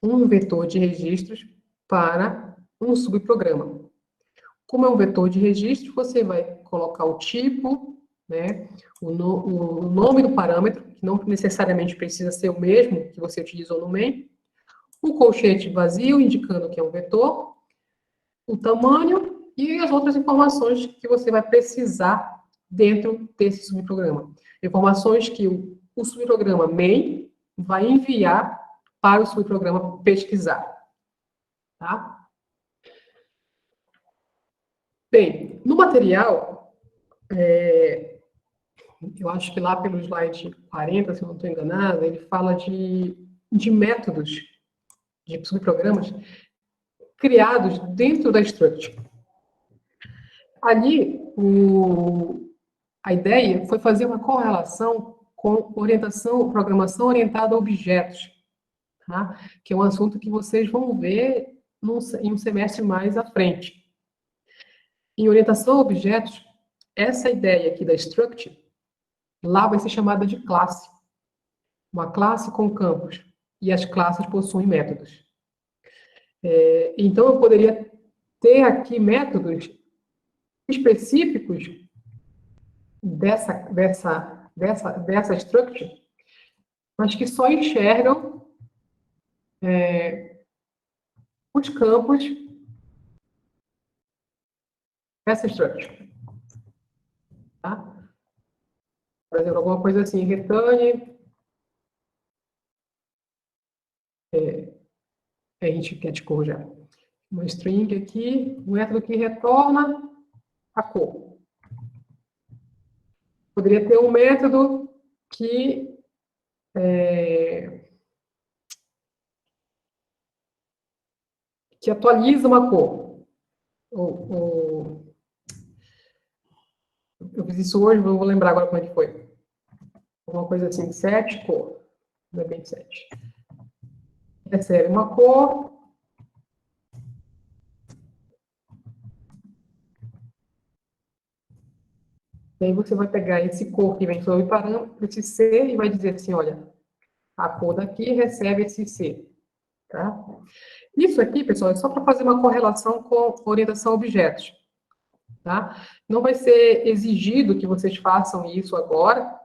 um vetor de registros para um subprograma. Como é um vetor de registro, você vai colocar o tipo, né, o nome do parâmetro, que não necessariamente precisa ser o mesmo que você utilizou no main, o colchete vazio, indicando que é um vetor, o tamanho e as outras informações que você vai precisar dentro desse subprograma. Informações que o subprograma main vai enviar para o subprograma pesquisar. Tá? Bem, no material, eu acho que lá pelo slide 40, se eu não estou enganada, ele fala de métodos, de subprogramas criados dentro da Struct. Ali, a ideia foi fazer uma correlação com programação orientada a objetos, tá? Que é um assunto que vocês vão ver em um semestre mais à frente. Em orientação a objetos, essa ideia aqui da Struct, lá vai ser chamada de classe. Uma classe com campos. E as classes possuem métodos. Então, eu poderia ter aqui métodos específicos dessa struct, mas que só enxergam os campos dessa struct. Tá? Por exemplo, alguma coisa assim, return, a gente quer te cor já. Uma string aqui, um método que retorna a cor. Poderia ter um método que atualiza uma cor. Eu fiz isso hoje, não vou lembrar agora como é que foi. Alguma coisa assim, set cor. Não é bem set. Recebe uma cor. E aí você vai pegar esse cor que vem sobre parâmetro, esse C, e vai dizer assim, olha, a cor daqui recebe esse C. Tá? Isso aqui, pessoal, é só para fazer uma correlação com orientação a objetos. Tá? Não vai ser exigido que vocês façam isso agora.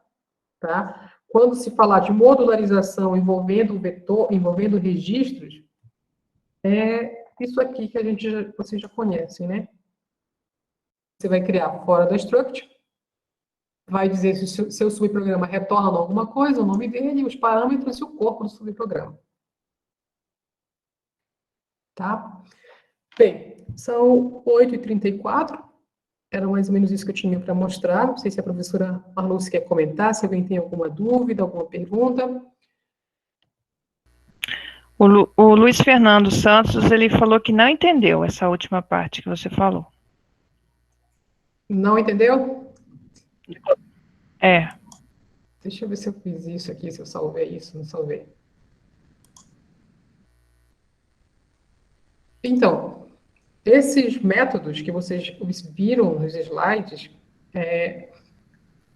Tá? Quando se falar de modularização envolvendo vetor, envolvendo registros, é isso aqui que vocês já conhecem, né? Você vai criar fora da struct, vai dizer se o seu subprograma retorna alguma coisa, o nome dele, os parâmetros e o corpo do subprograma. Tá? Bem, são 8h34. Era mais ou menos isso que eu tinha para mostrar. Não sei se a professora Marluce quer comentar, se alguém tem alguma dúvida, alguma pergunta. O Luiz Fernando Santos, ele falou que não entendeu essa última parte que você falou. Não entendeu? É. Deixa eu ver se eu fiz isso aqui, se eu salvei isso, não salvei. Então, esses métodos que vocês viram nos slides,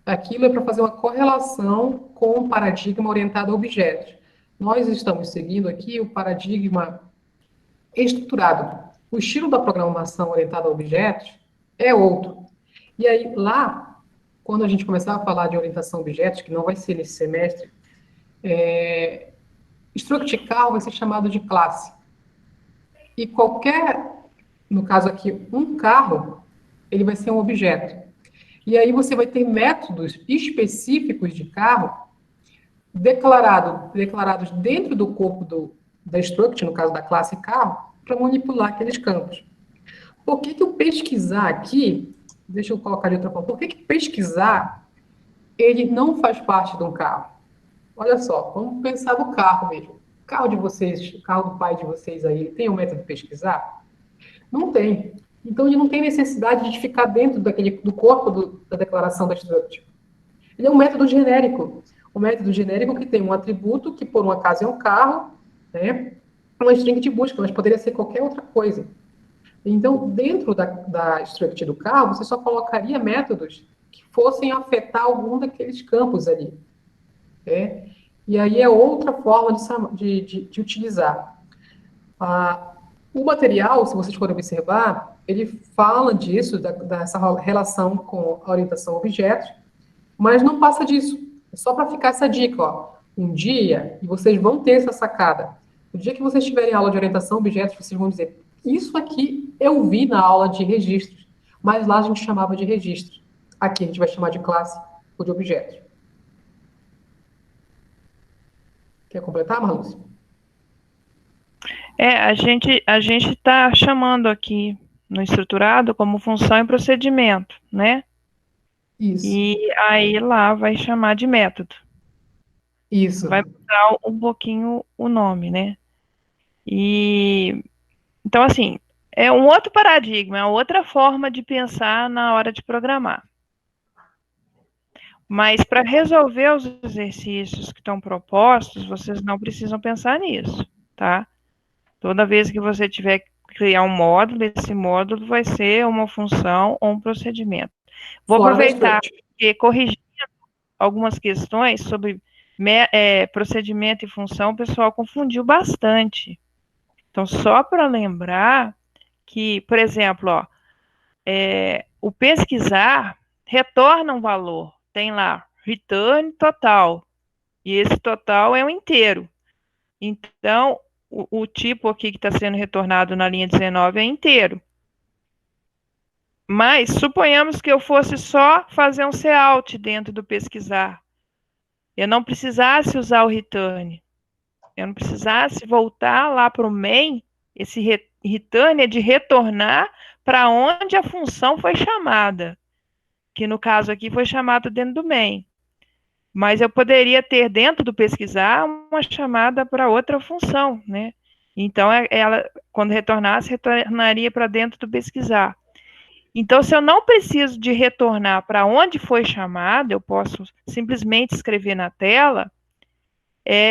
aquilo é para fazer uma correlação com o paradigma orientado a objetos. Nós estamos seguindo aqui o paradigma estruturado. O estilo da programação orientada a objetos é outro. E aí, lá, quando a gente começar a falar de orientação a objetos, que não vai ser nesse semestre, Struct Car vai ser chamado de classe. E qualquer, no caso aqui, um carro, ele vai ser um objeto. E aí você vai ter métodos específicos de carro declarados dentro do corpo da struct, no caso da classe carro, para manipular aqueles campos. Por que o pesquisar aqui, deixa eu colocar de outra forma, por que pesquisar ele não faz parte de um carro? Olha só, vamos pensar no carro mesmo. O carro de vocês, o carro do pai de vocês aí, ele tem um método de pesquisar? Não tem. Então, ele não tem necessidade de ficar dentro do corpo da declaração da struct. Ele é um método genérico. Um método genérico que tem um atributo que, por um acaso, é um carro, né? Uma string de busca, mas poderia ser qualquer outra coisa. Então, dentro da struct do carro, você só colocaria métodos que fossem afetar algum daqueles campos ali. Né? E aí é outra forma de utilizar. O material, se vocês forem observar, ele fala disso, dessa relação com a orientação a objetos, mas não passa disso. É só para ficar essa dica, ó. Um dia, e vocês vão ter essa sacada. O dia que vocês tiverem aula de orientação a objetos, vocês vão dizer, isso aqui eu vi na aula de registros, mas lá a gente chamava de registros. Aqui a gente vai chamar de classe ou de objetos. Quer completar, Marlúcia? A gente está chamando aqui no estruturado como função e procedimento, né? Isso. E aí lá vai chamar de método. Isso. Vai mudar um pouquinho o nome, né? E então, assim, é um outro paradigma, é outra forma de pensar na hora de programar. Mas para resolver os exercícios que estão propostos, vocês não precisam pensar nisso, tá? Toda vez que você tiver que criar um módulo, esse módulo vai ser uma função ou um procedimento. Vou aproveitar e corrigir algumas questões sobre procedimento e função, o pessoal confundiu bastante. Então, só para lembrar que, por exemplo, ó, o pesquisar retorna um valor. Tem lá, return total. E esse total é um inteiro. Então, o tipo aqui que está sendo retornado na linha 19 é inteiro. Mas, suponhamos que eu fosse só fazer um cout dentro do pesquisar. Eu não precisasse usar o return. Eu não precisasse voltar lá para o main. Esse return é de retornar para onde a função foi chamada. Que no caso aqui foi chamada dentro do main. Mas eu poderia ter dentro do pesquisar uma chamada para outra função, né? Então, ela, quando retornasse, retornaria para dentro do pesquisar. Então, se eu não preciso de retornar para onde foi chamado, eu posso simplesmente escrever na tela,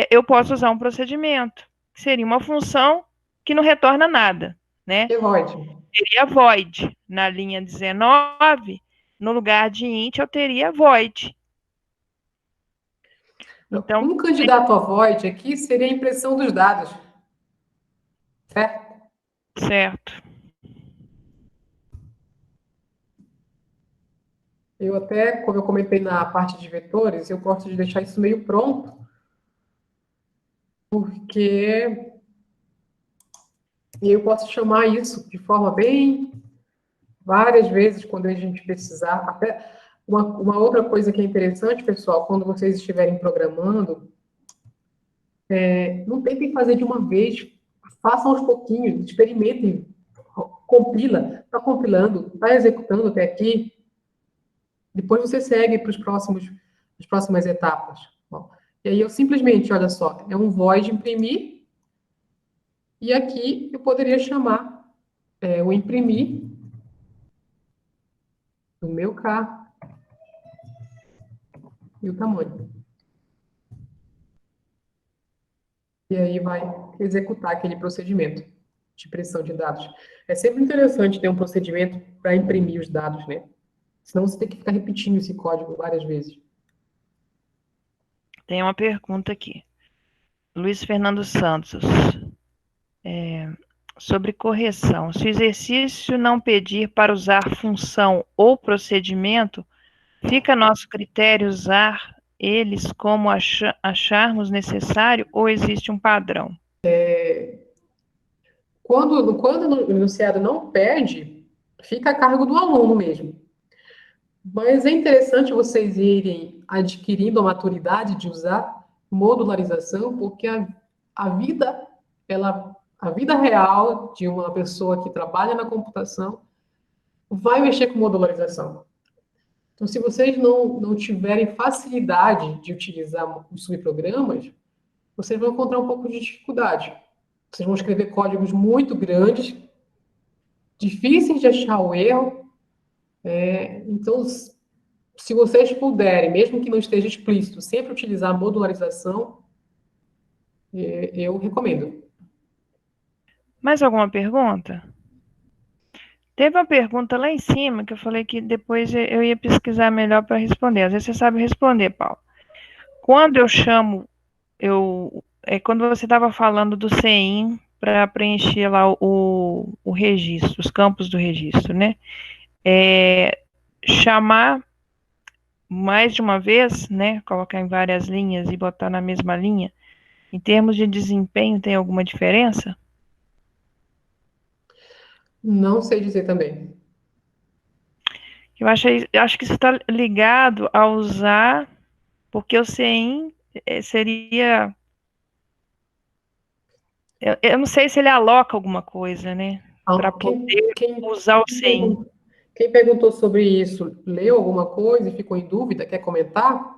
eu posso usar um procedimento, que seria uma função que não retorna nada, né? Void. Seria void. Na linha 19, no lugar de int, eu teria void. Então, um candidato a void aqui seria a impressão dos dados. Certo? Certo. Eu até, como eu comentei na parte de vetores, eu gosto de deixar isso meio pronto, porque eu posso chamar isso de forma bem, várias vezes, quando a gente precisar. Até uma outra coisa que é interessante, pessoal, quando vocês estiverem programando, não tentem fazer de uma vez, façam aos pouquinhos, experimentem, compila, está compilando, está executando até aqui, depois você segue para as próximas etapas. Bom, e aí eu simplesmente, olha só, é um void imprimir, e aqui eu poderia chamar o imprimir do meu carro e o tamanho. E aí vai executar aquele procedimento de impressão de dados. É sempre interessante ter um procedimento para imprimir os dados, né? Senão você tem que ficar repetindo esse código várias vezes. Tem uma pergunta aqui. Luiz Fernando Santos. Sobre correção. Se o exercício não pedir para usar função ou procedimento, fica a nosso critério usar eles como acharmos necessário ou existe um padrão? Quando o enunciado não pede, fica a cargo do aluno mesmo. Mas é interessante vocês irem adquirindo a maturidade de usar modularização, porque a vida, a vida real de uma pessoa que trabalha na computação vai mexer com modularização. Então, se vocês não tiverem facilidade de utilizar os subprogramas, vocês vão encontrar um pouco de dificuldade. Vocês vão escrever códigos muito grandes, difíceis de achar o erro. Então, se vocês puderem, mesmo que não esteja explícito, sempre utilizar a modularização, eu recomendo. Mais alguma pergunta? Teve uma pergunta lá em cima que eu falei que depois eu ia pesquisar melhor para responder. Às vezes você sabe responder, Paulo. Quando eu chamo, quando você estava falando do CEIM para preencher lá o registro, os campos do registro, né? Chamar mais de uma vez, né? Colocar em várias linhas e botar na mesma linha. Em termos de desempenho, tem alguma diferença? Não sei dizer também. Eu acho que isso está ligado a usar, porque o CEIM seria. Eu não sei se ele aloca alguma coisa, né? Para poder usar o CEIM. Quem perguntou sobre isso, leu alguma coisa e ficou em dúvida? Quer comentar?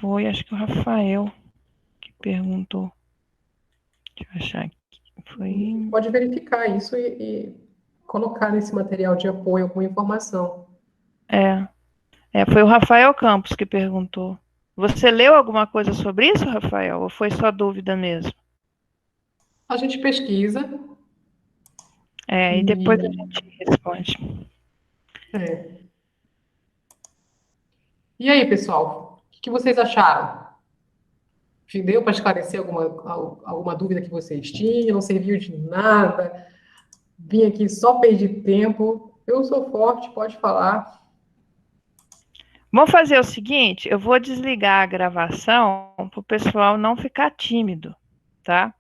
Foi, acho que o Rafael que perguntou. Deixa eu achar aqui. Foi... Pode verificar isso e colocar nesse material de apoio alguma informação. Foi o Rafael Campos que perguntou. Você leu alguma coisa sobre isso, Rafael? Ou foi só dúvida mesmo? A gente pesquisa. E depois a gente responde. E aí, pessoal? O que vocês acharam? Deu para esclarecer alguma dúvida que vocês tinham? Não serviu de nada? Vim aqui só perder tempo. Eu sou forte, pode falar. Vamos fazer o seguinte, eu vou desligar a gravação para o pessoal não ficar tímido, tá?